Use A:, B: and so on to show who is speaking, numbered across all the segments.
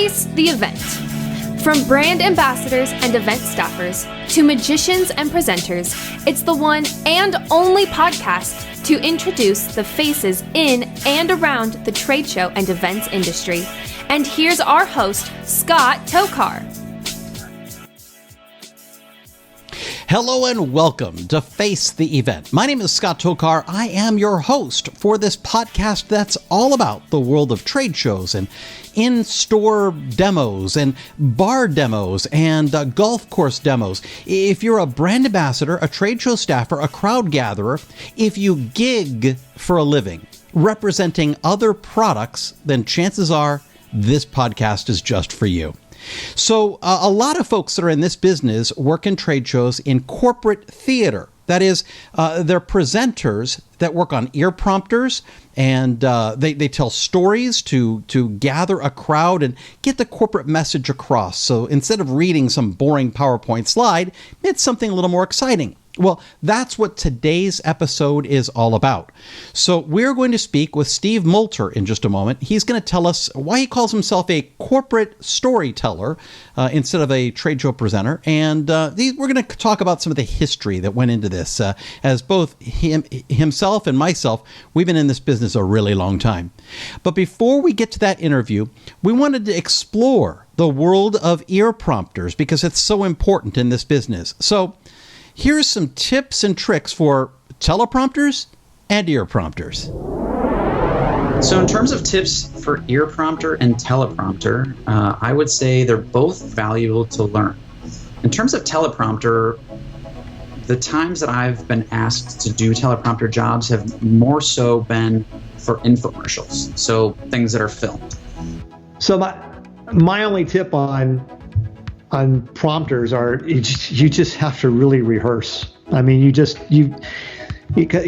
A: Face the event. From brand ambassadors and event staffers to magicians and presenters, it's the one and only podcast to introduce the faces in and around the trade show and events industry. And here's our host, Scott Tokar.
B: Hello and welcome to Face the Event. My name is Scott Tokar. I am your host for this podcast that's all about the world of trade shows and in-store demos and bar demos and golf course demos. If you're a brand ambassador, a trade show staffer, a crowd gatherer, if you gig for a living representing other products, then chances are this podcast is just for you. So a lot of folks that are in this business work in trade shows in corporate theater. That is, they're presenters that work on ear prompters, and they tell stories to gather a crowd and get the corporate message across. So instead of reading some boring PowerPoint slide, it's something a little more exciting. Well, that's what today's episode is all about. So we're going to speak with Steve Multer in just a moment. He's going to tell us why he calls himself a corporate storyteller instead of a trade show presenter. And we're going to talk about some of the history that went into this. As both himself and myself, we've been in this business a really long time. But before we get to that interview, we wanted to explore the world of ear prompters because it's so important in this business. So here's some tips and tricks for teleprompters and ear prompters.
C: So in terms of tips for ear prompter and teleprompter, I would say they're both valuable to learn. In terms of teleprompter, the times that I've been asked to do teleprompter jobs have more so been for infomercials, so things that are filmed.
D: So my only tip on prompters are you just have to really rehearse. I mean, you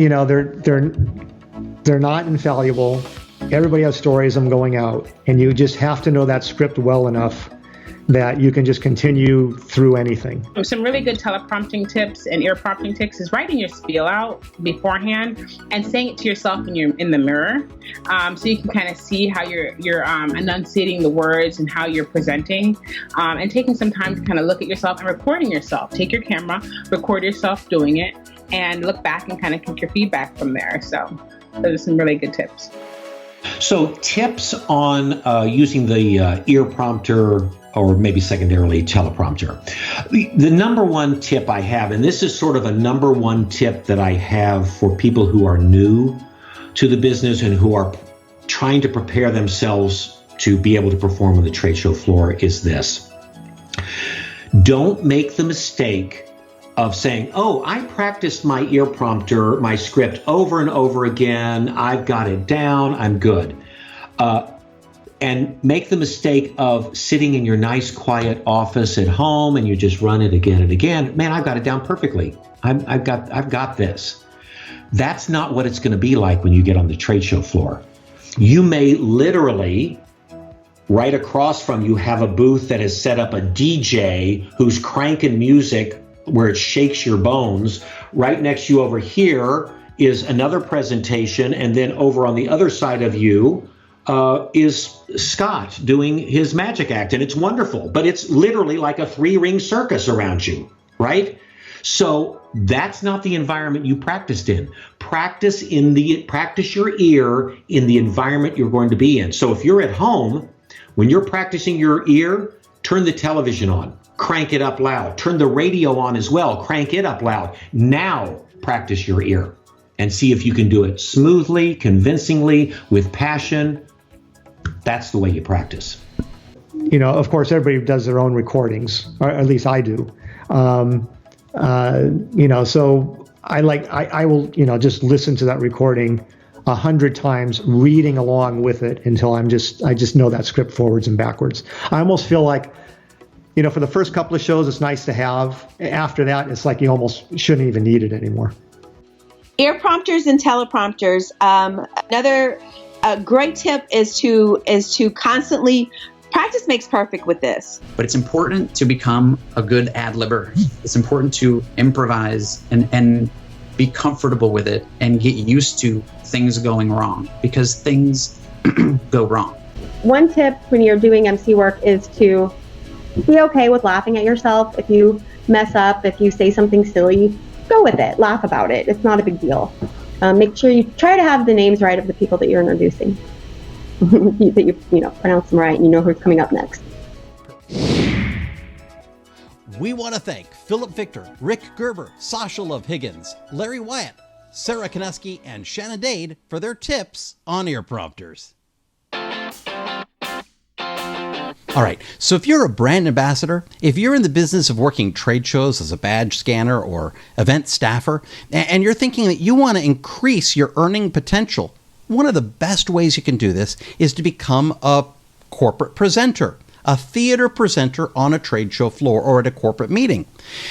D: know they're not infallible. Everybody has stories of them going out, and you just have to know that script well enough that you can just continue through anything.
E: Some really good teleprompting tips and ear prompting tips is writing your spiel out beforehand and saying it to yourself in the mirror, so you can kind of see how you're enunciating the words and how you're presenting, and taking some time to kind of look at yourself and recording yourself. Take your camera, record yourself doing it, and look back and kind of get your feedback from there. So those are some really good tips.
F: So tips on using the ear prompter, or maybe secondarily teleprompter. The number one tip I have, and this is sort of a number one tip that I have for people who are new to the business and who are trying to prepare themselves to be able to perform on the trade show floor, is this. Don't make the mistake of saying, oh, I practiced my ear prompter, my script over and over again. I've got it down. I'm good. And make the mistake of sitting in your nice, quiet office at home and you just run it again and again. Man, I've got it down perfectly. I've got this. That's not what it's going to be like when you get on the trade show floor. You may literally, right across from you, have a booth that has set up a DJ who's cranking music where it shakes your bones. Right next to you over here is another presentation, and then over on the other side of you is Scott doing his magic act, and it's wonderful, but it's literally like a 3-ring circus around you, right? So that's not the environment you practiced in. Practice your ear in the environment you're going to be in. So if you're at home, when you're practicing your ear, turn the television on, crank it up loud, turn the radio on as well, crank it up loud. Now practice your ear and see if you can do it smoothly, convincingly, with passion. That's the way you practice.
D: You know, of course, everybody does their own recordings, or at least I do. You know, so I will, you know, just listen to that recording 100 times, reading along with it until I just know that script forwards and backwards. I almost feel like, you know, for the first couple of shows, it's nice to have. After that, it's like you almost shouldn't even need it anymore.
G: Ear prompters and teleprompters. Another great tip is to constantly practice makes perfect with this.
C: But it's important to become a good ad-libber. It's important to improvise and be comfortable with it and get used to things going wrong, because things go wrong.
H: one tip when you're doing MC work is to be okay with laughing at yourself. If you mess up, if you say something silly, go with it. Laugh about it. It's not a big deal. Make sure you try to have the names right of the people that you're introducing. that you pronounce them right and you know who's coming up next.
B: We want to thank Philip Victor, Rick Gerber, Sasha Love Higgins, Larry Wyatt, Sara Konecky, and Shannon Dade for their tips on ear prompters. All right, so if you're a brand ambassador, if you're in the business of working trade shows as a badge scanner or event staffer, and you're thinking that you want to increase your earning potential, one of the best ways you can do this is to become a corporate presenter, a theater presenter on a trade show floor or at a corporate meeting.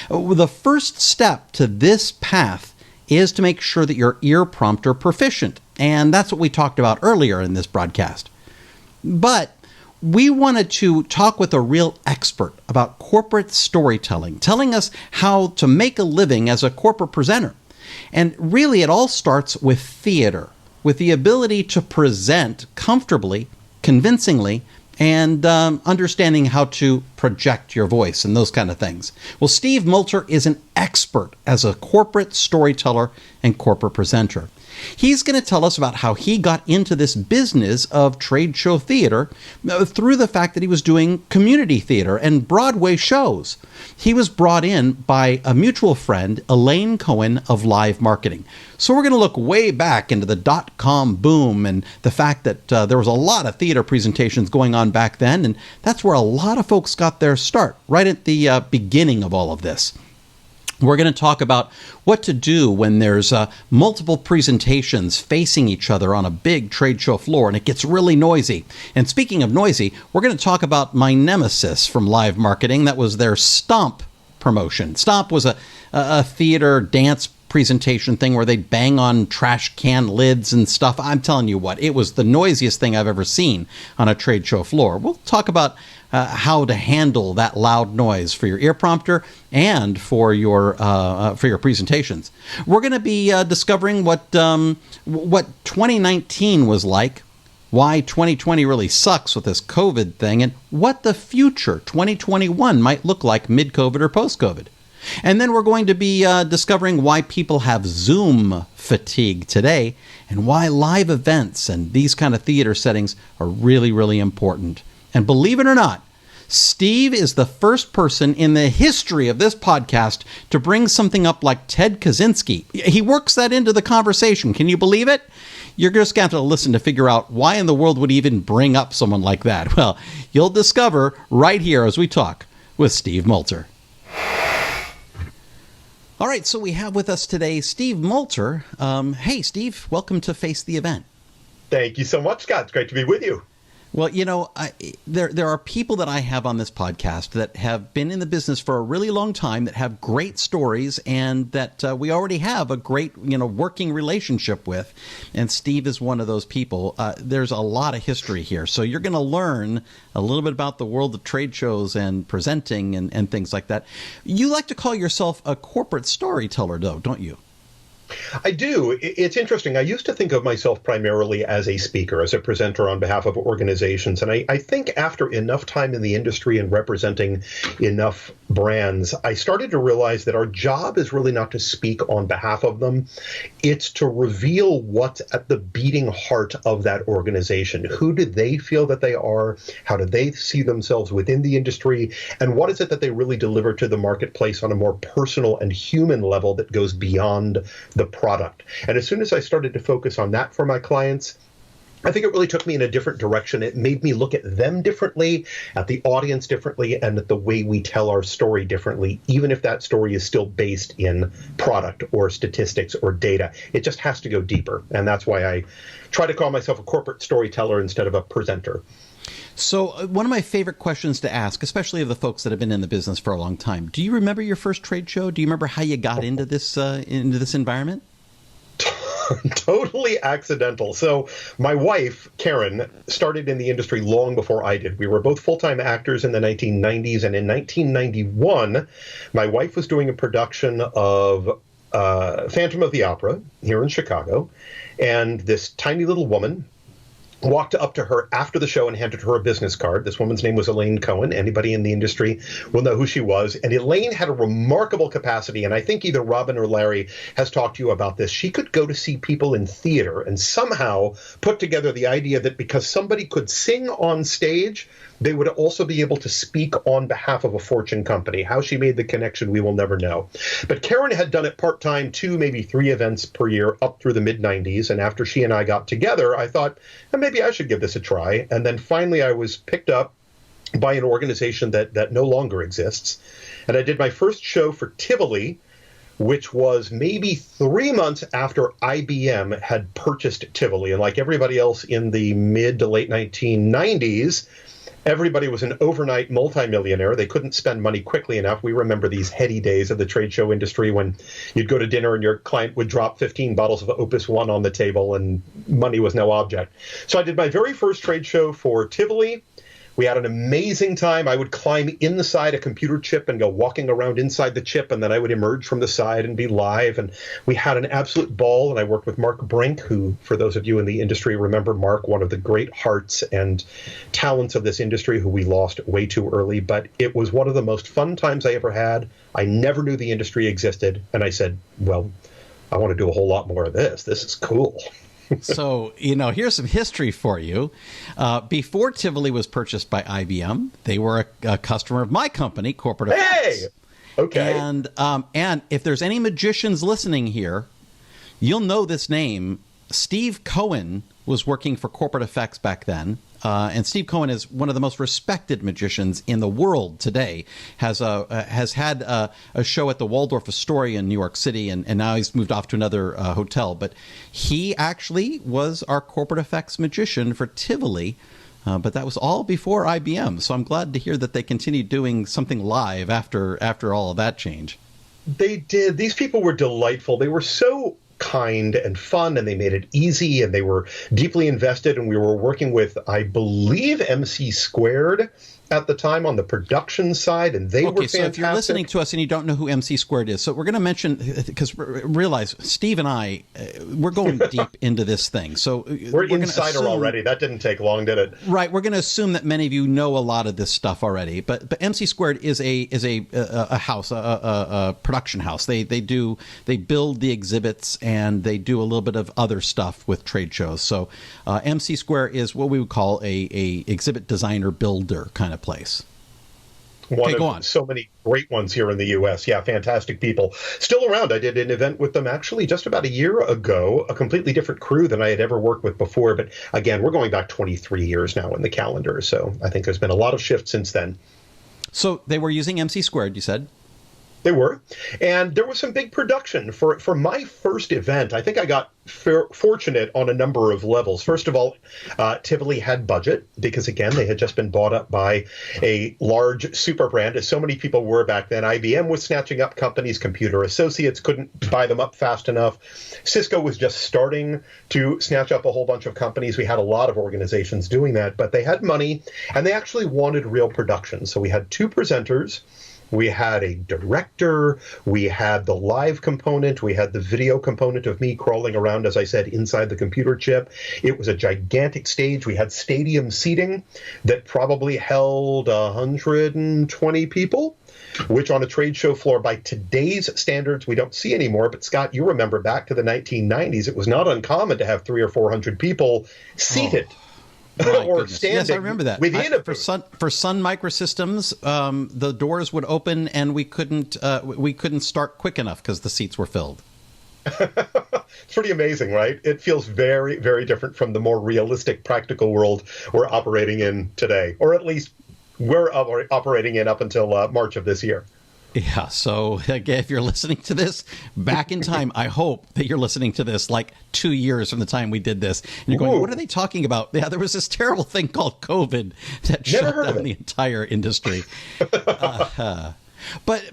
B: The first step to this path is to make sure that you're ear prompter proficient, and that's what we talked about earlier in this broadcast. But we wanted to talk with a real expert about corporate storytelling, telling us how to make a living as a corporate presenter. And really, it all starts with theater, with the ability to present comfortably, convincingly, and understanding how to project your voice and those kind of things. Well, Steve Multer is an expert as a corporate storyteller and corporate presenter. He's going to tell us about how he got into this business of trade show theater through the fact that he was doing community theater and Broadway shows. He was brought in by a mutual friend, Elaine Cohen of Live Marketing. So we're going to look way back into the dot-com boom and the fact that there was a lot of theater presentations going on back then, and that's where a lot of folks got their start, right at the beginning of all of this. We're going to talk about what to do when there's multiple presentations facing each other on a big trade show floor and it gets really noisy. And speaking of noisy, we're going to talk about my nemesis from Live Marketing. That was their STOMP promotion. STOMP was a theater dance presentation thing where they'd bang on trash can lids and stuff. I'm telling you what, it was the noisiest thing I've ever seen on a trade show floor. We'll talk about how to handle that loud noise for your ear prompter and for your presentations. We're going to be discovering what 2019 was like, why 2020 really sucks with this COVID thing, and what the future 2021 might look like mid-COVID or post-COVID. And then we're going to be discovering why people have Zoom fatigue today and why live events and these kind of theater settings are really, really important. And believe it or not, Steve is the first person in the history of this podcast to bring something up like Ted Kaczynski. He works that into the conversation. Can you believe it? You're just going to have to listen to figure out why in the world would he even bring up someone like that. Well, you'll discover right here as we talk with Steve Multer. All right, so we have with us today Steve Multer. Hey, Steve, welcome to Face the Event.
I: Thank you so much, Scott. It's great to be with you.
B: Well, you know, there are people that I have on this podcast that have been in the business for a really long time, that have great stories, and that we already have a great, working relationship with. And Steve is one of those people. There's a lot of history here. So you're going to learn a little bit about the world of trade shows and presenting and things like that. You like to call yourself a corporate storyteller, though, don't you?
I: I do. It's interesting. I used to think of myself primarily as a speaker, as a presenter on behalf of organizations. And I think after enough time in the industry and representing enough brands, I started to realize that our job is really not to speak on behalf of them. It's to reveal what's at the beating heart of that organization. Who do they feel that they are? How do they see themselves within the industry? And what is it that they really deliver to the marketplace on a more personal and human level that goes beyond the product? And as soon as I started to focus on that for my clients, I think it really took me in a different direction. It made me look at them differently, at the audience differently, and at the way we tell our story differently, even if that story is still based in product or statistics or data. It just has to go deeper. And that's why I try to call myself a corporate storyteller instead of a presenter.
B: So one of my favorite questions to ask, especially of the folks that have been in the business for a long time, do you remember your first trade show? Do you remember how you got into this environment?
I: Totally accidental. So my wife, Karen, started in the industry long before I did. We were both full-time actors in the 1990s, and in 1991, my wife was doing a production of Phantom of the Opera here in Chicago, and this tiny little woman walked up to her after the show and handed her a business card. This woman's name was Elaine Cohen. Anybody in the industry will know who she was. And Elaine had a remarkable capacity, and I think either Robin or Larry has talked to you about this. She could go to see people in theater and somehow put together the idea that because somebody could sing on stage, they would also be able to speak on behalf of a Fortune company. How she made the connection, we will never know. But Karen had done it part-time, 2, maybe 3 events per year up through the mid-90s. And after she and I got together, I thought, maybe I should give this a try. And then finally I was picked up by an organization that no longer exists. And I did my first show for Tivoli, which was maybe 3 months after IBM had purchased Tivoli. And like everybody else in the mid to late 1990s, everybody was an overnight multimillionaire. They couldn't spend money quickly enough. We remember these heady days of the trade show industry when you'd go to dinner and your client would drop 15 bottles of Opus One on the table and money was no object. So I did my very first trade show for Tivoli. We had an amazing time. I would climb inside a computer chip and go walking around inside the chip, and then I would emerge from the side and be live. And we had an absolute ball, and I worked with Mark Brink, who, for those of you in the industry, remember Mark, one of the great hearts and talents of this industry, who we lost way too early. But it was one of the most fun times I ever had. I never knew the industry existed, and I said, well, I want to do a whole lot more of this. This is cool.
B: So, here's some history for you. Before Tivoli was purchased by IBM, they were a customer of my company, Corporate Effects.
I: Hey! Okay.
B: And if there's any magicians listening here, you'll know this name. Steve Cohen was working for Corporate Effects back then. And Steve Cohen is one of the most respected magicians in the world today. Has had a show at the Waldorf Astoria in New York City, and now he's moved off to another hotel. But he actually was our Corporate Effects magician for Tivoli. But that was all before IBM. So I'm glad to hear that they continued doing something live after all of that change.
I: They did. These people were delightful. They were so kind and fun, and they made it easy, and they were deeply invested, and we were working with, I believe, MC Squared at the time on the production side, and they were fantastic.
B: So if you're listening to us and you don't know who MC Squared is, so we're going to mention, because realize Steve and I, we're going deep into this thing. So
I: we're insider already. That didn't take long, did it?
B: Right. We're going to assume that many of you know a lot of this stuff already. But MC Squared is a house, a production house. They build the exhibits, and they do a little bit of other stuff with trade shows. So MC Square is what we would call a exhibit designer builder kind of place.
I: One of so many great ones here in the U.S. Yeah, fantastic people. Still around. I did an event with them actually just about a year ago, a completely different crew than I had ever worked with before. But again, we're going back 23 years now in the calendar. So I think there's been a lot of shifts since then.
B: So they were using MC Squared, you said?
I: They were. And there was some big production. For my first event, I think I got fortunate on a number of levels. First of all, Tivoli had budget because, again, they had just been bought up by a large super brand, as so many people were back then. IBM was snatching up companies. Computer Associates couldn't buy them up fast enough. Cisco was just starting to snatch up a whole bunch of companies. We had a lot of organizations doing that, but they had money, and they actually wanted real production. So we had 2 presenters. We had a director, we had the live component, we had the video component of me crawling around, as I said, inside the computer chip. It was a gigantic stage. We had stadium seating that probably held 120 people, which on a trade show floor by today's standards we don't see anymore. But Scott, you remember back to the 1990s, it was not uncommon to have 300 or 400 people seated. Or standing.
B: Yes, I remember that. For Sun Microsystems, the doors would open and we couldn't start quick enough because the seats were filled.
I: It's pretty amazing, right? It feels very, very different from the more realistic, practical world we're operating in today, or at least we're operating in up until March of this year.
B: Yeah, so again, if you're listening to this back in time, I hope that you're listening to this like 2 years from the time we did this. And you're going, what are they talking about? Yeah, there was this terrible thing called COVID that shut down the entire industry. But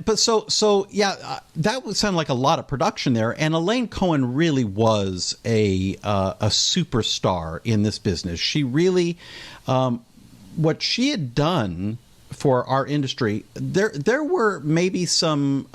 B: that would sound like a lot of production there. And Elaine Cohen really was a superstar in this business. She really, what she had done for our industry, there were maybe some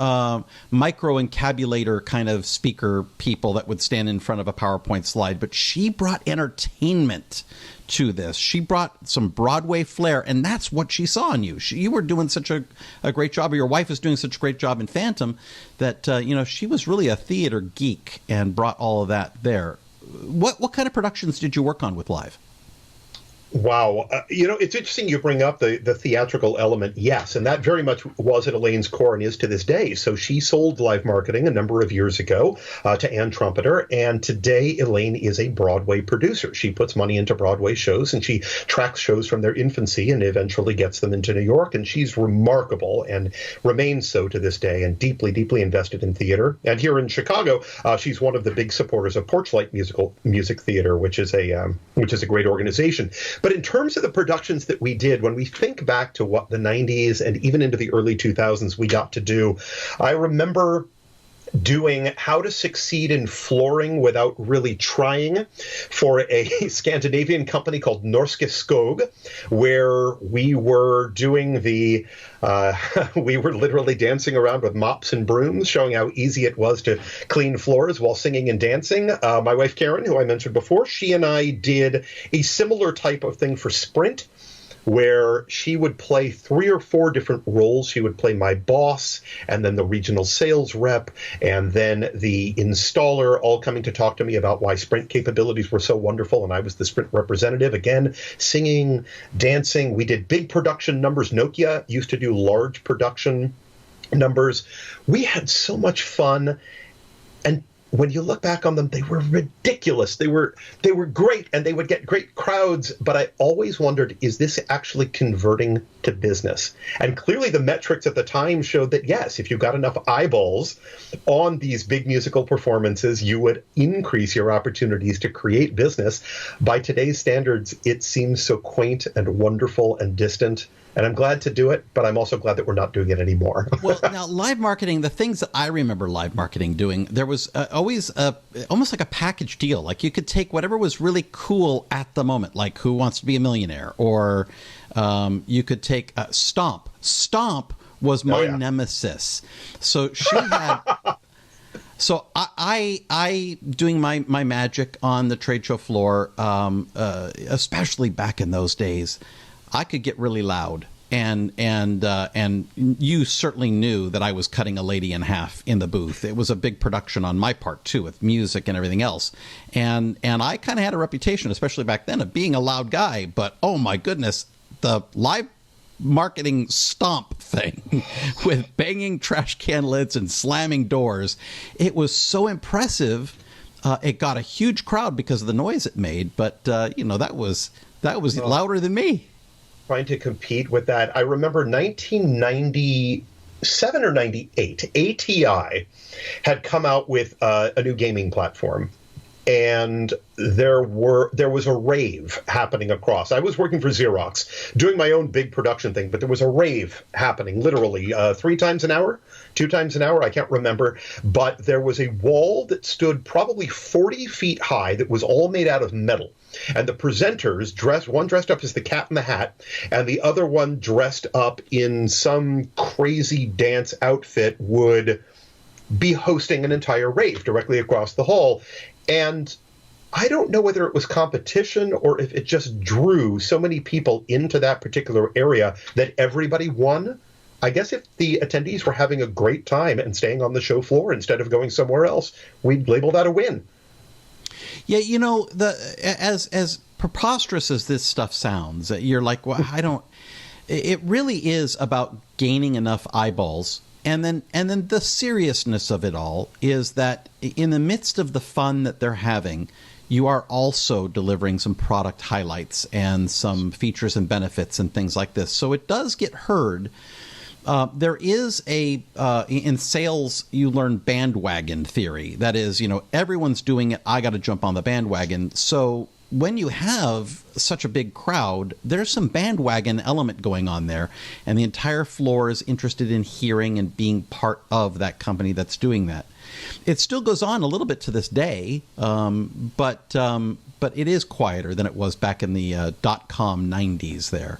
B: micro-encabulator kind of speaker people that would stand in front of a PowerPoint slide, but she brought entertainment to this. She brought some Broadway flair, and that's what she saw in you. You were doing such a great job, or your wife was doing such a great job in Phantom, that she was really a theater geek and brought all of that there. What kind of productions did you work on with Live?
I: Wow. It's interesting you bring up the theatrical element. Yes, and that very much was at Elaine's core and is to this day. So she sold live marketing a number of years ago to Ann Trumpeter, and today Elaine is a Broadway producer. She puts money into Broadway shows, and she tracks shows from their infancy and eventually gets them into New York, and she's remarkable and remains so to this day, and deeply, deeply invested in theater. And here in Chicago, she's one of the big supporters of Porchlight Music Theater, which is a great organization. But in terms of the productions that we did, when we think back to what the 90s and even into the early 2000s we got to do, I remember doing How to Succeed in Flooring Without Really Trying for a Scandinavian company called Norske Skog, where we were doing we were literally dancing around with mops and brooms, showing how easy it was to clean floors while singing and dancing. My wife, Karen, who I mentioned before, she and I did a similar type of thing for Sprint, where she would play 3 or 4 different roles. She would play my boss, and then the regional sales rep, and then the installer, all coming to talk to me about why Sprint capabilities were so wonderful, and I was the Sprint representative. Again, singing, dancing. We did big production numbers. Nokia used to do large production numbers. We had so much fun, and when you look back on them, they were ridiculous. They were great, and they would get great crowds. But I always wondered, is this actually converting to business? And clearly the metrics at the time showed that, yes, if you got enough eyeballs on these big musical performances, you would increase your opportunities to create business. By today's standards, it seems so quaint and wonderful and distant. And I'm glad to do it, but I'm also glad that we're not doing it anymore.
B: Well, now, live marketing, the things that I remember live marketing doing, there was always almost like a package deal. Like you could take whatever was really cool at the moment, like Who Wants to Be a Millionaire, or you could take STOMP. STOMP was my nemesis. So she had... So I doing my magic on the trade show floor, especially back in those days, I could get really loud, and you certainly knew that I was cutting a lady in half in the booth. It was a big production on my part too, with music and everything else, and I kind of had a reputation, especially back then, of being a loud guy. But oh my goodness, the live marketing stomp thing with banging trash can lids and slamming doors, it was so impressive. It got a huge crowd because of the noise it made, but that was louder than me.
I: Trying to compete with that. I remember 1997 or 98, ATI had come out with a new gaming platform. And there was a rave happening across. I was working for Xerox, doing my own big production thing, but there was a rave happening literally 3 times an hour, 2 times an hour, I can't remember. But there was a wall that stood probably 40 feet high that was all made out of metal. And the presenters, one dressed up as the Cat in the Hat, and the other one dressed up in some crazy dance outfit, would be hosting an entire rave directly across the hall. And I don't know whether it was competition or if it just drew so many people into that particular area that everybody won. I guess if the attendees were having a great time and staying on the show floor instead of going somewhere else, we'd label that a win.
B: Yeah, as preposterous as this stuff sounds, you're like, well, it really is about gaining enough eyeballs. And then the seriousness of it all is that in the midst of the fun that they're having, you are also delivering some product highlights and some features and benefits and things like this. So it does get heard. There is in sales, you learn bandwagon theory. That is, everyone's doing it. I got to jump on the bandwagon. So when you have such a big crowd, there's some bandwagon element going on there, and the entire floor is interested in hearing and being part of that company that's doing that. It still goes on a little bit to this day, but it is quieter than it was back in the .com 90s there.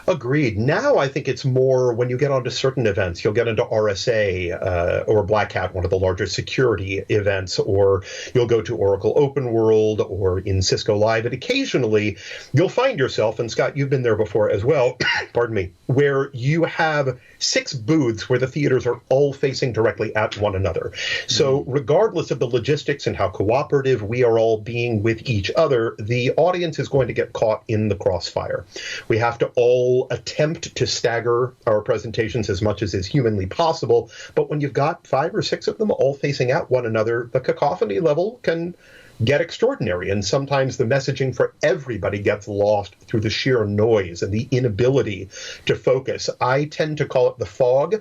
I: Agreed. Now I think it's more when you get onto certain events, you'll get into RSA or Black Hat, one of the larger security events, or you'll go to Oracle Open World or in Cisco Live, and occasionally you'll find yourself, and Scott, you've been there before as well, pardon me, where you have 6 booths where the theaters are all facing directly at one another. So regardless of the logistics and how cooperative we are all being with each other, the audience is going to get caught in the crossfire. We have to all attempt to stagger our presentations as much as is humanly possible, but when you've got 5 or 6 of them all facing at one another, the cacophony level can get extraordinary, and sometimes the messaging for everybody gets lost through the sheer noise and the inability to focus. I tend to call it the fog.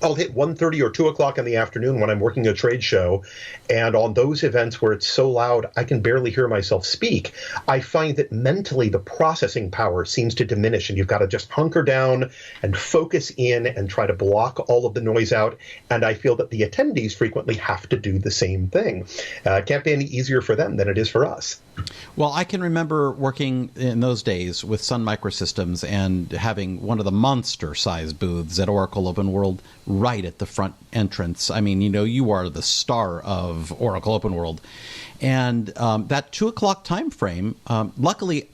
I: I'll hit 1:30 or 2 o'clock in the afternoon when I'm working a trade show, and on those events where it's so loud I can barely hear myself speak, I find that mentally the processing power seems to diminish, and you've got to just hunker down and focus in and try to block all of the noise out, and I feel that the attendees frequently have to do the same thing. It can't be any easier for them than it is for us.
B: Well, I can remember working in those days with Sun Microsystems and having one of the monster-sized booths at Oracle Open World right at the front entrance. I mean, you are the star of Oracle Open World. And that 2 o'clock time frame, luckily,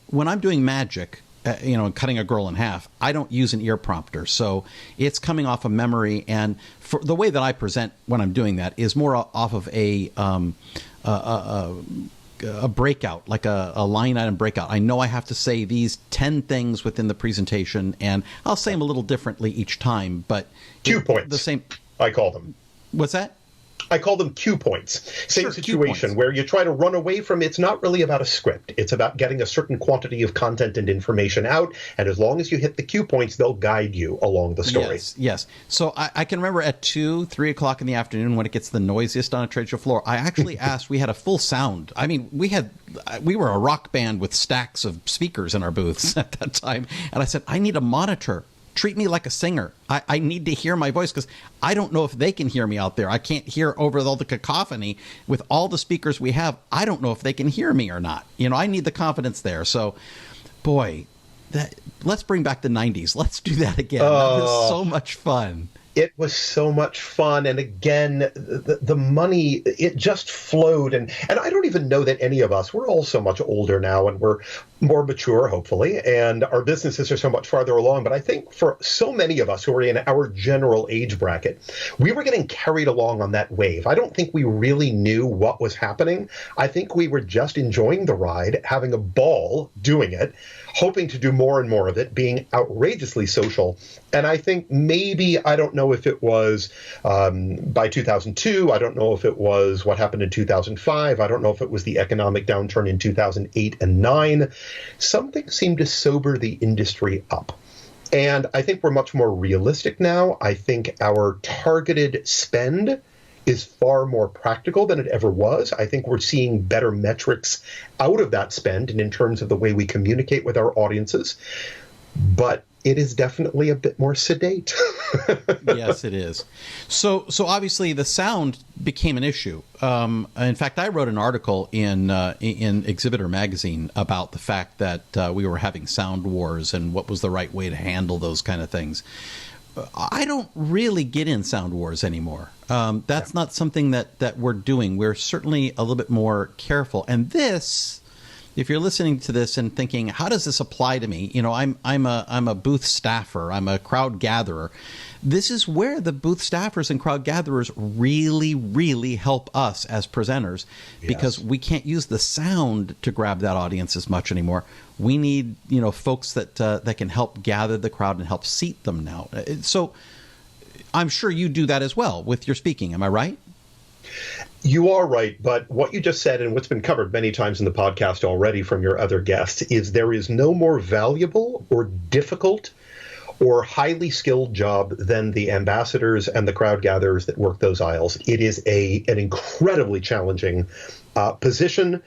B: when I'm doing magic, cutting a girl in half, I don't use an ear prompter. So it's coming off of memory. And for the way that I present when I'm doing that is more off of a breakout, like a line item breakout. I know I have to say these 10 things within the presentation, and I'll say them a little differently each time, but
I: cue points.
B: The same.
I: I call them.
B: What's that?
I: I call them cue points. Same
B: Sure,
I: situation where you try to run away from it's not really about a script. It's about getting a certain quantity of content and information out. And as long as you hit the cue points, they'll guide you along the story.
B: Yes. So I can remember at 2, 3 o'clock in the afternoon when it gets the noisiest on a trade show floor, I actually asked, we had a full sound. I mean, we were a rock band with stacks of speakers in our booths at that time. And I said, I need a monitor. Treat me like a singer. I need to hear my voice because I don't know if they can hear me out there. I can't hear over all the cacophony with all the speakers we have. I don't know if they can hear me or not. I need the confidence there. So, boy, let's bring back the 90s. Let's do that again. That was so much fun.
I: It was so much fun. And again, the money, it just flowed. And I don't even know that any of us, we're all so much older now and we're more mature, hopefully, and our businesses are so much farther along. But I think for so many of us who are in our general age bracket, we were getting carried along on that wave. I don't think we really knew what was happening. I think we were just enjoying the ride, having a ball doing it, hoping to do more and more of it, being outrageously social. And I think maybe, I don't know if it was by 2002, I don't know if it was what happened in 2005, I don't know if it was the economic downturn in 2008 and 9, something seemed to sober the industry up. And I think we're much more realistic now. I think our targeted spend is far more practical than it ever was. I think we're seeing better metrics out of that spend and in terms of the way we communicate with our audiences. But it is definitely a bit more sedate.
B: Yes, it is. So obviously the sound became an issue. In fact, I wrote an article in Exhibitor magazine about the fact that we were having sound wars and what was the right way to handle those kind of things. I don't really get in sound wars anymore. That's not something that we're doing. We're certainly a little bit more careful. And this, if you're listening to this and thinking, how does this apply to me? I'm a booth staffer. I'm a crowd gatherer. This is where the booth staffers and crowd gatherers really, really help us as presenters, because we can't use the sound to grab that audience as much anymore. We need, folks that can help gather the crowd and help seat them now. So I'm sure you do that as well with your speaking. Am I right?
I: You are right, but what you just said and what's been covered many times in the podcast already from your other guests is there is no more valuable or difficult or highly skilled job than the ambassadors and the crowd gatherers that work those aisles. It is an incredibly challenging position.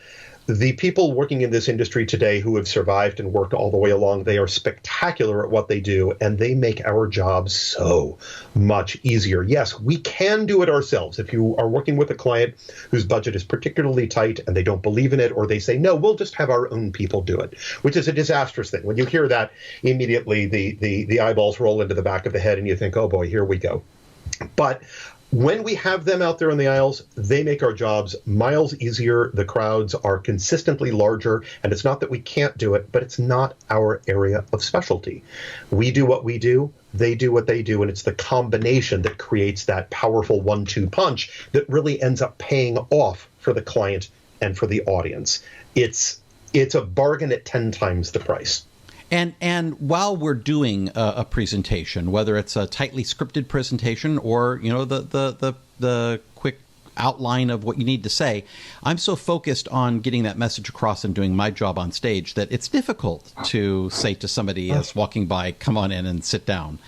I: The people working in this industry today who have survived and worked all the way along, they are spectacular at what they do, and they make our jobs so much easier. Yes, we can do it ourselves. If you are working with a client whose budget is particularly tight and they don't believe in it, or they say, no, we'll just have our own people do it, which is a disastrous thing. When you hear that, immediately the eyeballs roll into the back of the head and you think, oh boy, here we go. But when we have them out there in the aisles, they make our jobs miles easier. The crowds are consistently larger, and it's not that we can't do it, but it's not our area of specialty. We do what we do, they do what they do, and it's the combination that creates that powerful 1-2 punch that really ends up paying off for the client and for the audience. It's a bargain at 10 times the price.
B: And while we're doing a presentation, whether it's a tightly scripted presentation or, you know, the quick outline of what you need to say, I'm so focused on getting that message across and doing my job on stage that it's difficult to say to somebody as walking by, come on in and sit down.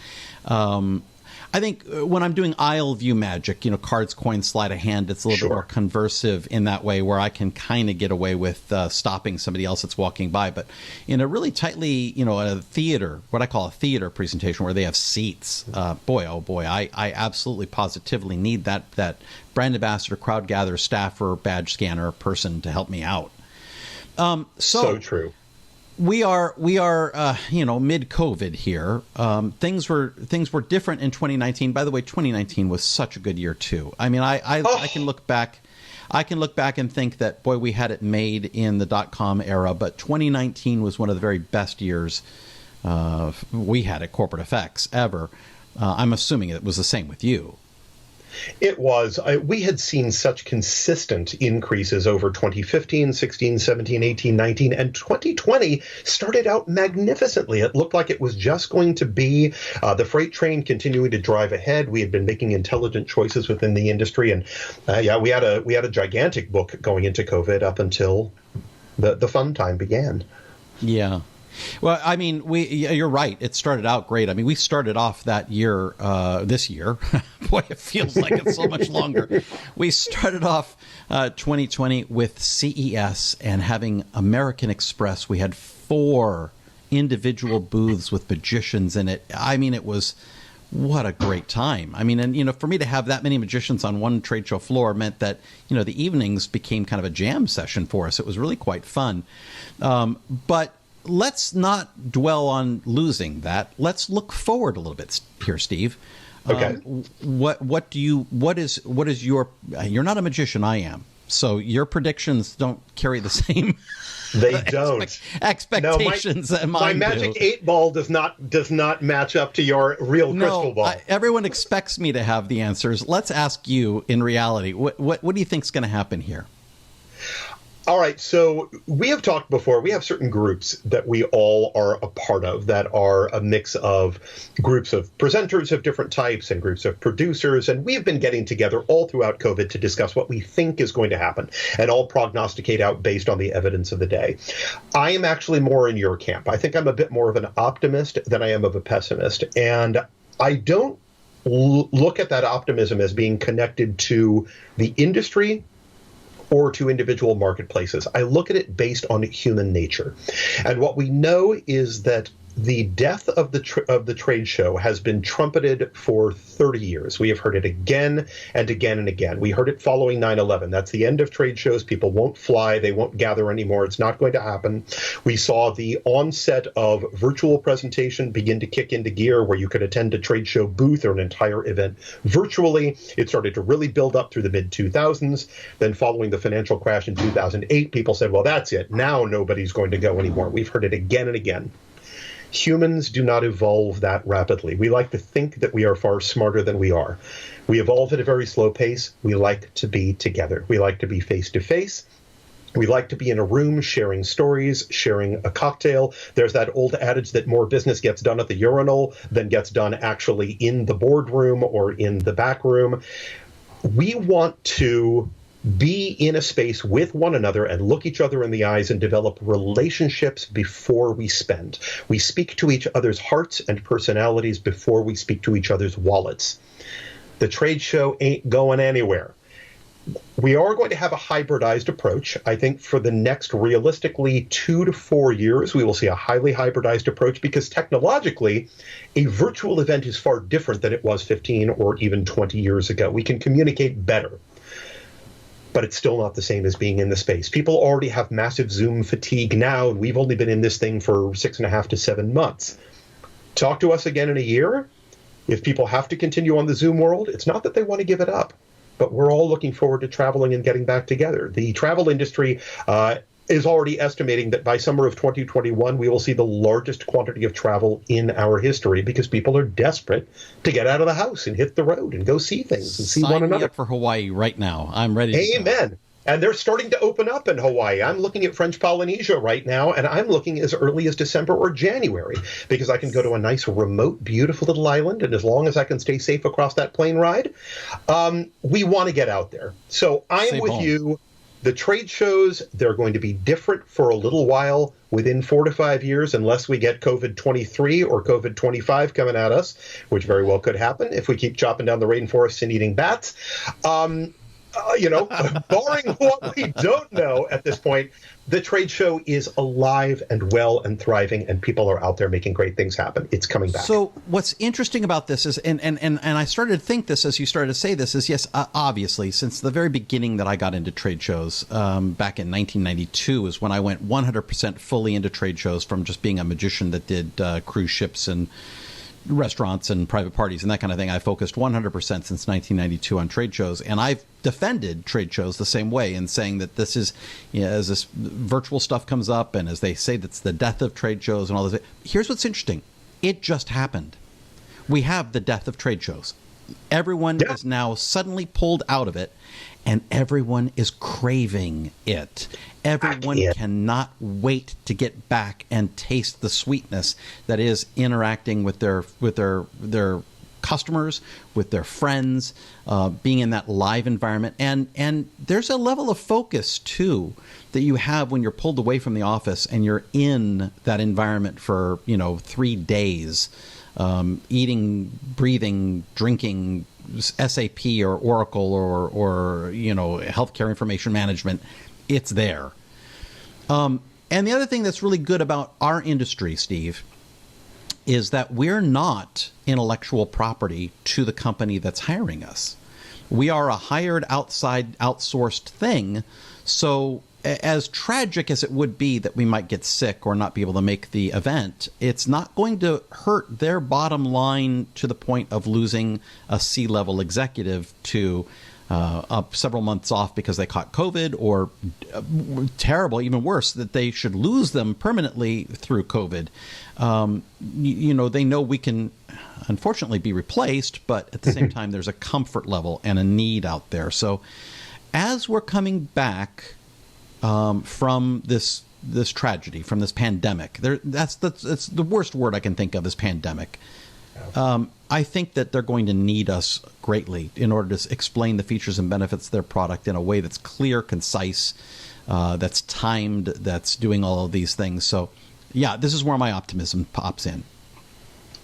B: I think when I'm doing aisle view magic, you know, cards, coins, sleight of hand, it's a little bit more conversive in that way where I can kind of get away with stopping somebody else that's walking by. But in a really tightly, you know, a theater, what I call a theater presentation where they have seats, boy, I absolutely positively need that brand ambassador, crowd gatherer, staffer, badge scanner person to help me out.
I: So true.
B: We are you know, mid-COVID here. Things were different in 2019. By the way, 2019 was such a good year too. I mean, I can look back and think that, boy, we had it made in the .com era, but 2019 was one of the very best years we had at Corporate Effects ever. I'm assuming it was the same with you.
I: It was. We had seen such consistent increases over 2015, 16, 17, 18, 19, and 2020 started out magnificently. It looked like it was just going to be the freight train continuing to drive ahead. We had been making intelligent choices within the industry, and we had a gigantic book going into COVID up until the fun time began.
B: Yeah. Well, I mean, you're right. It started out great. I mean, we started off that year, this year. Boy, it feels like it's so much longer. We started off 2020 with CES and having American Express. We had 4 individual booths with magicians in it. I mean, what a great time. I mean, and, you know, for me to have that many magicians on one trade show floor meant that, you know, the evenings became kind of a jam session for us. It was really quite fun. But let's not dwell on losing that. Let's look forward a little bit here, Steve.
I: Okay.
B: What is your, you're not a magician, I am. So your predictions don't carry the same
I: they don't
B: expectations that mine
I: my magic 8-ball does not match up to your real crystal ball.
B: Everyone expects me to have the answers. Let's ask you in reality, what do you think is going to happen here?
I: All right, so we have talked before. We have certain groups that we all are a part of that are a mix of groups of presenters of different types and groups of producers. And we have been getting together all throughout COVID to discuss what we think is going to happen and all prognosticate out based on the evidence of the day. I am actually more in your camp. I think I'm a bit more of an optimist than I am of a pessimist. And I don't look at that optimism as being connected to the industry or to individual marketplaces. I look at it based on human nature. And what we know is that the death of the trade show has been trumpeted for 30 years. We have heard it again and again and again. We heard it following 9/11. That's the end of trade shows. People won't fly. They won't gather anymore. It's not going to happen. We saw the onset of virtual presentation begin to kick into gear where you could attend a trade show booth or an entire event virtually. It started to really build up through the mid-2000s. Then following the financial crash in 2008, people said, well, that's it. Now nobody's going to go anymore. We've heard it again and again. Humans do not evolve that rapidly. We like to think that we are far smarter than we are. We evolve at a very slow pace. We like to be together. We like to be face to face. We like to be in a room sharing stories, sharing a cocktail. There's that old adage that more business gets done at the urinal than gets done actually in the boardroom or in the back room. We want to be in a space with one another and look each other in the eyes and develop relationships before we spend. We speak to each other's hearts and personalities before we speak to each other's wallets. The trade show ain't going anywhere. We are going to have a hybridized approach. I think for the next, realistically, 2 to 4 years, we will see a highly hybridized approach because technologically, a virtual event is far different than it was 15 or even 20 years ago. We can communicate better, but it's still not the same as being in the space. People already have massive Zoom fatigue now, and we've only been in this thing for 6.5 to 7 months. Talk to us again in a year. If people have to continue on the Zoom world, it's not that they want to give it up, but we're all looking forward to traveling and getting back together. The travel industry is already estimating that by summer of 2021, we will see the largest quantity of travel in our history because people are desperate to get out of the house and hit the road and go see things and see one another.
B: Sign me up for Hawaii right now. I'm ready to
I: Amen.
B: go.
I: And they're starting to open up in Hawaii. I'm looking at French Polynesia right now, and I'm looking as early as December or January because I can go to a nice, remote, beautiful little island, and as long as I can stay safe across that plane ride, we want to get out there. So I'm with you. The trade shows, they're going to be different for a little while within 4 to 5 years, unless we get COVID-23 or COVID-25 coming at us, which very well could happen if we keep chopping down the rainforests and eating bats. Barring what we don't know at this point, the trade show is alive and well and thriving, and people are out there making great things happen. It's coming back.
B: So what's interesting about this is, and I started to think this as you started to say this, is yes, obviously, since the very beginning that I got into trade shows, back in 1992 is when I went 100% fully into trade shows from just being a magician that did cruise ships and restaurants and private parties and that kind of thing. I focused 100% since 1992 on trade shows, and I've defended trade shows the same way in saying that this is, as this virtual stuff comes up and as they say that's the death of trade shows and all this. Here's what's interesting. It just happened. We have the death of trade shows. Everyone is now suddenly pulled out of it, and everyone is craving it. Everyone cannot wait to get back and taste the sweetness that is interacting with their customers, with their friends, being in that live environment. And there's a level of focus, too, that you have when you're pulled away from the office and you're in that environment for, 3 days, eating, breathing, drinking, SAP or Oracle or healthcare information management. It's there. And the other thing that's really good about our industry, Steve, is that we're not intellectual property to the company that's hiring us. We are a hired outside outsourced thing. So as tragic as it would be that we might get sick or not be able to make the event, it's not going to hurt their bottom line to the point of losing a C-level executive to several months off because they caught COVID, or terrible, even worse, that they should lose them permanently through COVID. They know we can unfortunately be replaced, but at the same time, there's a comfort level and a need out there. So as we're coming back from this tragedy, from this pandemic, that's the worst word I can think of is pandemic. I think that they're going to need us greatly in order to explain the features and benefits of their product in a way that's clear, concise, that's timed, that's doing all of these things. So, yeah, this is where my optimism pops in.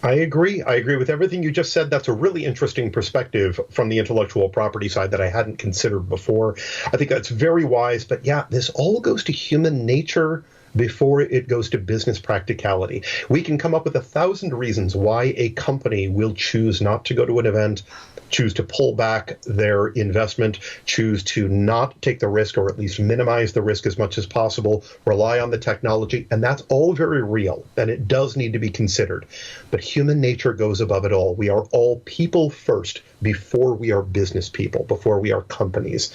I: I agree. I agree with everything you just said. That's a really interesting perspective from the intellectual property side that I hadn't considered before. I think that's very wise. But yeah, this all goes to human nature before it goes to business practicality. We can come up with 1,000 reasons why a company will choose not to go to an event, choose to pull back their investment, choose to not take the risk, or at least minimize the risk as much as possible, rely on the technology, and that's all very real, and it does need to be considered. But human nature goes above it all. We are all people first before we are business people, before we are companies.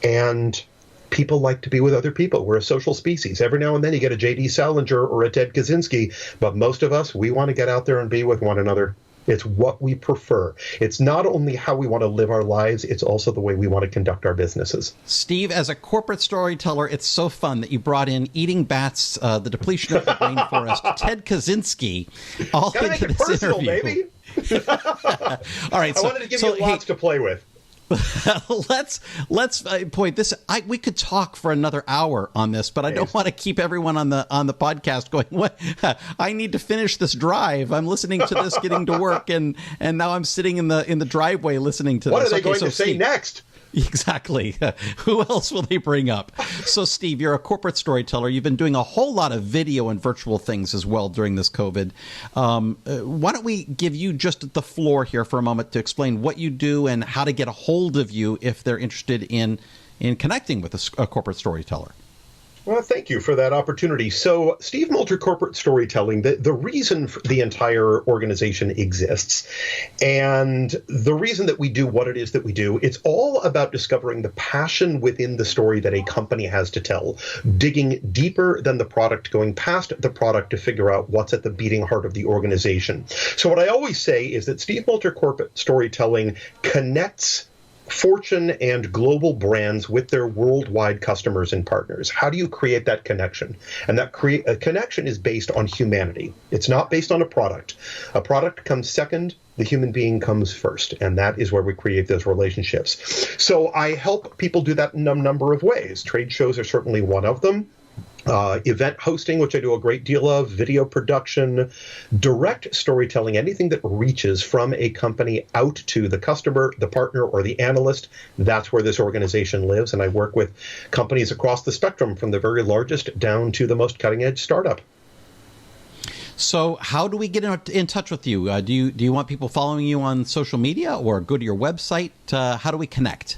I: And people like to be with other people. We're a social species. Every now and then you get a J.D. Salinger or a Ted Kaczynski, but most of us, we want to get out there and be with one another. It's what we prefer. It's not only how we want to live our lives, it's also the way we want to conduct our businesses.
B: Steve, as a corporate storyteller, it's so fun that you brought in eating bats, the depletion of the rainforest, Ted Kaczynski, all
I: Gotta
B: into
I: make it
B: this
I: personal,
B: interview.
I: baby.
B: All right,
I: I wanted to give you lots to play with.
B: let's point this. We could talk for another hour on this, but I don't want to keep everyone on the podcast going, what? I need to finish this drive. I'm listening to this getting to work, and now I'm sitting in the driveway listening to
I: what
B: this.
I: What are they going to
B: say
I: next?
B: Exactly. Who else will they bring up? So, Steve, you're a corporate storyteller. You've been doing a whole lot of video and virtual things as well during this COVID. Why don't we give you just the floor here for a moment to explain what you do and how to get a hold of you if they're interested in connecting with a corporate storyteller?
I: Well, thank you for that opportunity. So, Steve Multer Corporate Storytelling, the reason the entire organization exists and the reason that we do what it is that we do, it's all about discovering the passion within the story that a company has to tell, digging deeper than the product, going past the product to figure out what's at the beating heart of the organization. So what I always say is that Steve Multer Corporate Storytelling connects Fortune and global brands with their worldwide customers and partners. How do you create that connection? And that connection is based on humanity. It's not based on a product. A product comes second. The human being comes first, and that is where we create those relationships. So I help people do that in a number of ways. Trade shows are certainly one of them. Event hosting, which I do a great deal of, video production, direct storytelling, anything that reaches from a company out to the customer, the partner, or the analyst. That's where this organization lives. And I work with companies across the spectrum, from the very largest down to the most cutting-edge startup.
B: So how do we get in touch with you? Do you want people following you on social media or go to your website? How do we connect?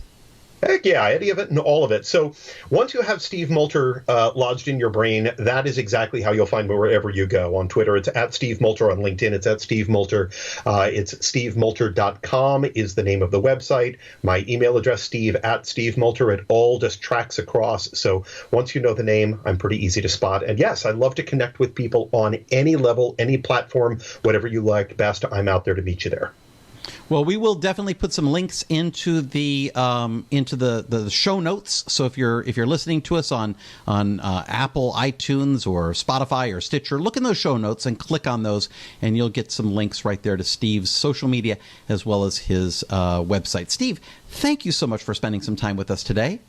I: Heck yeah, any of it and all of it. So once you have Steve Multer lodged in your brain, that is exactly how you'll find me wherever you go. On Twitter, it's at Steve Multer. On LinkedIn, it's at Steve Multer. It's stevemulter.com is the name of the website. My email address, steve@stevemulter. It all just tracks across. So once you know the name, I'm pretty easy to spot. And yes, I love to connect with people on any level, any platform, whatever you like best. I'm out there to meet you there.
B: Well, we will definitely put some links into the show notes. So if you're listening to us on Apple, iTunes, or Spotify or Stitcher, look in those show notes and click on those, and you'll get some links right there to Steve's social media as well as his website. Steve, thank you so much for spending some time with us today.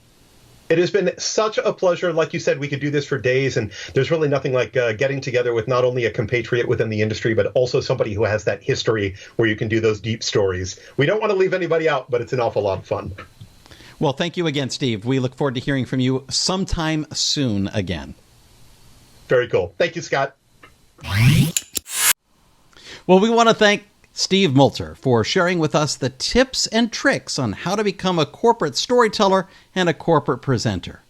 I: It has been such a pleasure. Like you said, we could do this for days, and there's really nothing like getting together with not only a compatriot within the industry, but also somebody who has that history where you can do those deep stories. We don't want to leave anybody out, but it's an awful lot of fun.
B: Well, thank you again, Steve. We look forward to hearing from you sometime soon again.
I: Very cool. Thank you, Scott.
B: Well, we want to thank Steve Multer for sharing with us the tips and tricks on how to become a corporate storyteller and a corporate presenter.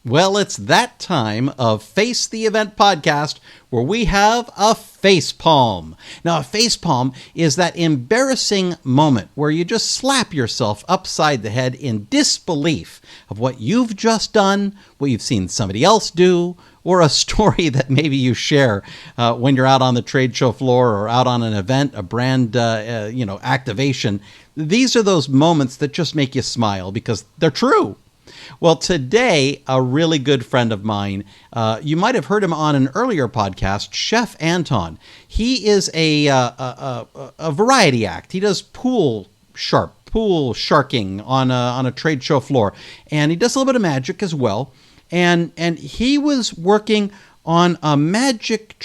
B: Well, it's that time of Face the Event podcast where we have a face palm. Now, a face palm is that embarrassing moment where you just slap yourself upside the head in disbelief of what you've just done, what you've seen somebody else do, or a story that maybe you share when you're out on the trade show floor or out on an event, a brand activation. These are those moments that just make you smile because they're true. Well, today, a really good friend of mine, you might have heard him on an earlier podcast, Chef Anton. He is a variety act. He does pool sharking on a trade show floor, and he does a little bit of magic as well. And he was working on a magic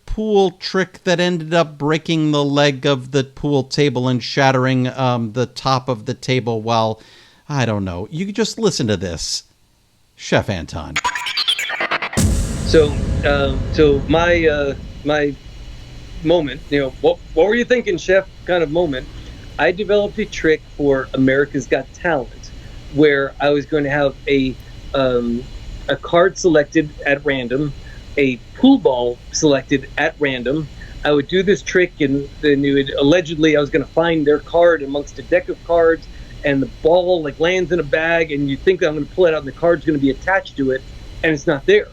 B: pool trick that ended up breaking the leg of the pool table and shattering the top of the table while, I don't know. You just listen to this. Chef Anton.
J: So my moment, what were you thinking, Chef? Kind of moment. I developed a trick for America's Got Talent, where I was going to have a card selected at random, a pool ball selected at random. I would do this trick, and then allegedly I was going to find their card amongst a deck of cards, and the ball lands in a bag, and you think I'm going to pull it out, and the card's going to be attached to it, and it's not there.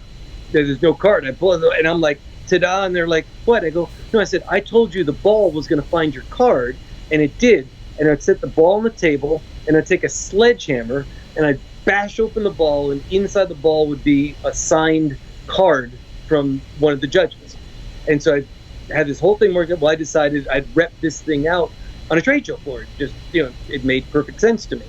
J: There's no card. I pull it, and I'm like, ta-da, and they're like, what? I go, no, I said, I told you the ball was going to find your card, and it did. And I'd set the ball on the table, and I'd take a sledgehammer, and I'd bash open the ball, and inside the ball would be a signed card from one of the judges. And so I had this whole thing worked up. Well, I decided I'd rep this thing out on a trade show floor. Just, it made perfect sense to me.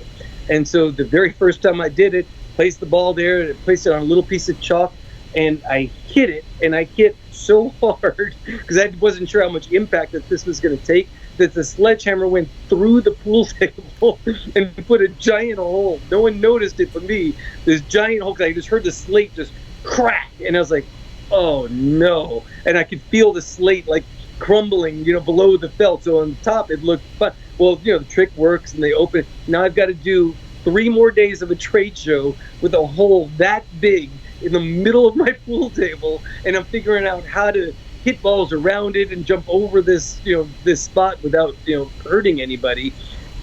J: And so the very first time I did it, placed the ball there, placed it on a little piece of chalk, and I hit it, and I hit so hard because I wasn't sure how much impact that this was going to take. that the sledgehammer went through the pool table and put a giant hole. No one noticed it but me. This giant hole, 'cause I just heard the slate just crack, and I was like, oh no. And I could feel the slate like crumbling, below the felt. So on top it looked fun. Well, the trick works and they open it. Now I've got to do 3 more days of a trade show with a hole that big in the middle of my pool table, and I'm figuring out how to hit balls around it and jump over this, this spot without, hurting anybody.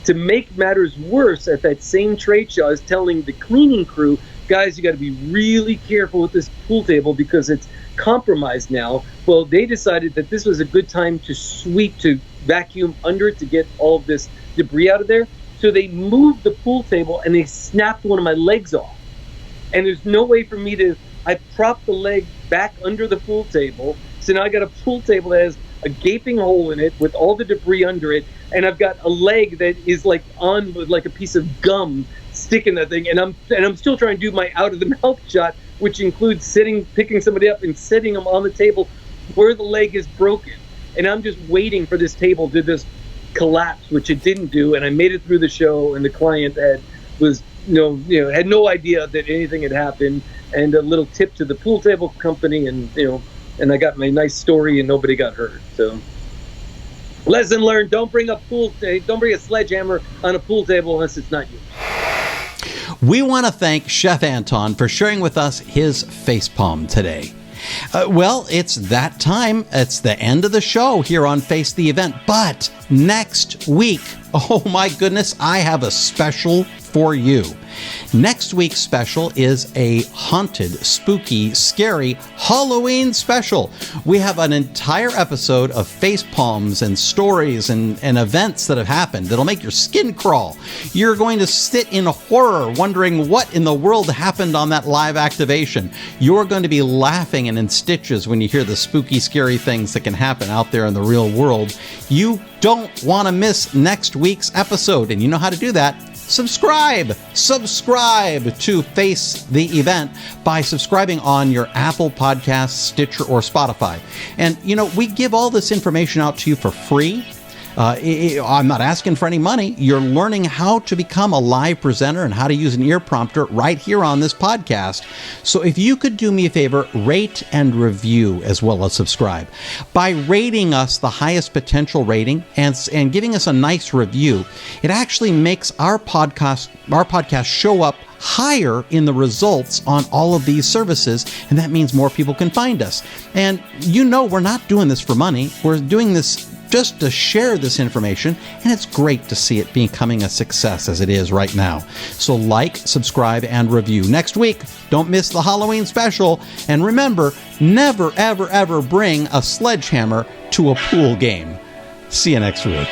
J: To make matters worse, at that same trade show, I was telling the cleaning crew, guys, you got to be really careful with this pool table because it's compromised now. Well, they decided that this was a good time to sweep, to vacuum under it to get all of this debris out of there. So they moved the pool table and they snapped one of my legs off. And there's no way for me to, I propped the leg back under the pool table. So now I got a pool table that has a gaping hole in it with all the debris under it. And I've got a leg that is like on like a piece of gum sticking that thing. And I'm still trying to do my out of the mouth shot, which includes picking somebody up and sitting them on the table where the leg is broken. And I'm just waiting for this table to just collapse, which it didn't do. And I made it through the show, and the client had no idea that anything had happened. And a little tip to the pool table company, and I got my nice story, and nobody got hurt. So, lesson learned: don't bring a sledgehammer on a pool table unless it's not you.
B: We want to thank Chef Anton for sharing with us his facepalm today. Well, it's that time. It's the end of the show here on Face the Event. But next week, oh my goodness, I have a special for you. Next week's special is a haunted, spooky, scary Halloween special. We have an entire episode of face palms and stories and events that have happened that'll make your skin crawl. You're going to sit in horror wondering what in the world happened on that live activation. You're going to be laughing and in stitches when you hear the spooky, scary things that can happen out there in the real world. You don't want to miss next week's episode, and you know how to do that. Subscribe to Face the Event by subscribing on your Apple Podcasts, Stitcher, or Spotify. And, we give all this information out to you for free. I'm not asking for any money. You're learning how to become a live presenter and how to use an ear prompter right here on this podcast. So if you could do me a favor, rate and review as well as subscribe. By rating us the highest potential rating and giving us a nice review, it actually makes our podcast show up higher in the results on all of these services, and that means more people can find us. And we're not doing this for money. We're doing this just to share this information, and it's great to see it becoming a success as it is right now. So subscribe, and review. Next week, don't miss the Halloween special, and remember, never, ever, ever bring a sledgehammer to a pool game. See you next week.